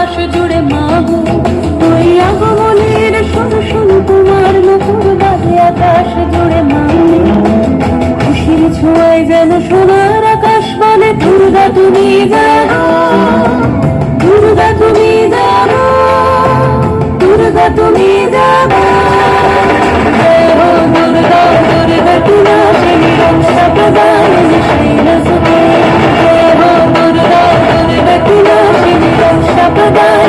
আকাশ জুড়ে মাগো, ওই আগমনের শুরু শুরু তোমার মুখর বাজে আকাশ জুড়ে মাগো। খুশির ছোঁয়ায় যেন সোনার আকাশ বলে দুর্গা তুমি জানো, দুর্গা তুমি জানো, দুর্গা তুমি জানো। জয় হো দুর্গা, দুর্গা কি নাশিনী রক্ষা প্রদায়িনী শৈলসুতে। জয় হো দুর্গা, দুর্গা কি নাশিনী রক্ষা প্রদায়িনী।